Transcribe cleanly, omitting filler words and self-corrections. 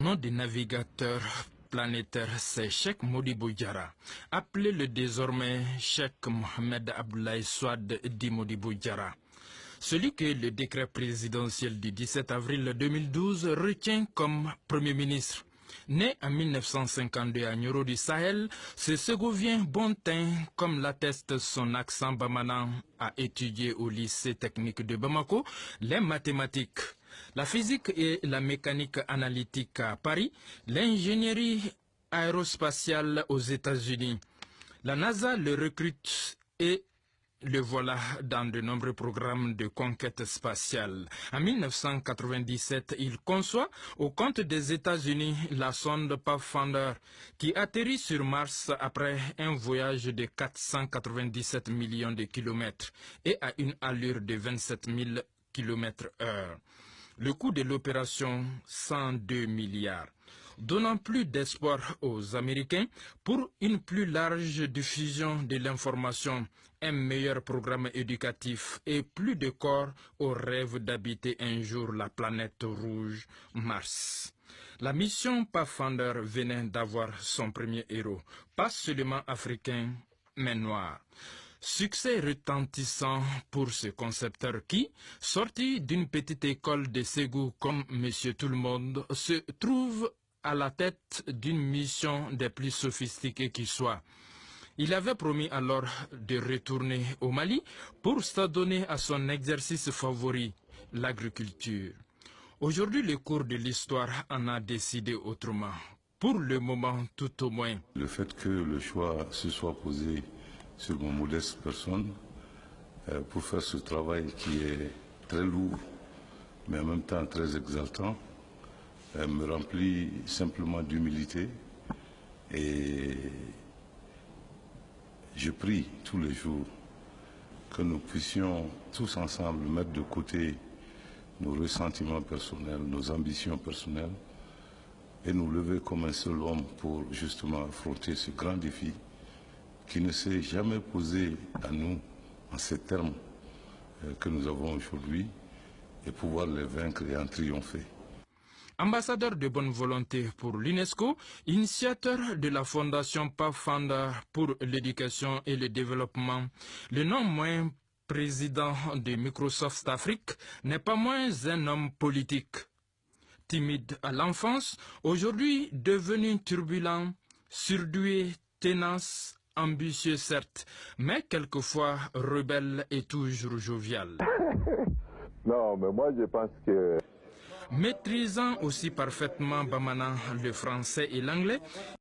nom des navigateurs planétaires, c'est Cheikh Modibo Diarra, appelé le désormais Cheikh Mohamed Abdoulaye Souad Di Modibo Diarra. Celui que le décret présidentiel du 17 avril 2012 retient comme Premier ministre. Né en 1952 à Nioro du Sahel, ce Ségovien bon teint, comme l'atteste son accent bamanan, a étudié au lycée technique de Bamako les mathématiques, la physique et la mécanique analytique à Paris, l'ingénierie aérospatiale aux États-Unis. La NASA le recrute et le voilà dans de nombreux programmes de conquête spatiale. En 1997, il conçoit au compte des États-Unis la sonde Pathfinder qui atterrit sur Mars après un voyage de 497 millions de kilomètres et à une allure de 27 000 km/h. Le coût de l'opération, 102 milliards. Donnant plus d'espoir aux Américains pour une plus large diffusion de l'information, un meilleur programme éducatif et plus de corps au rêve d'habiter un jour la planète rouge, Mars. La mission Pathfinder venait d'avoir son premier héros, pas seulement africain, mais noir. Succès retentissant pour ce concepteur qui, sorti d'une petite école de Ségou comme Monsieur Tout-le-Monde, se trouve à la tête d'une mission des plus sophistiquées qui soit. Il avait promis alors de retourner au Mali pour s'adonner à son exercice favori, l'agriculture. Aujourd'hui, le cours de l'histoire en a décidé autrement. Pour le moment, tout au moins. Le fait que le choix se soit posé sur mon modeste personne pour faire ce travail qui est très lourd, mais en même temps très exaltant, me remplit simplement d'humilité et je prie tous les jours que nous puissions tous ensemble mettre de côté nos ressentiments personnels, nos ambitions personnelles et nous lever comme un seul homme pour justement affronter ce grand défi qui ne s'est jamais posé à nous en ces termes que nous avons aujourd'hui et pouvoir les vaincre et en triompher. Ambassadeur de bonne volonté pour l'UNESCO, initiateur de la fondation Pathfinder pour l'éducation et le développement, le non moins président de Microsoft Afrique n'est pas moins un homme politique. Timide à l'enfance, aujourd'hui devenu turbulent, surdoué, tenace, ambitieux certes, mais quelquefois rebelle et toujours jovial. Non, mais moi je pense que... Maîtrisant aussi parfaitement bamanan le français et l'anglais,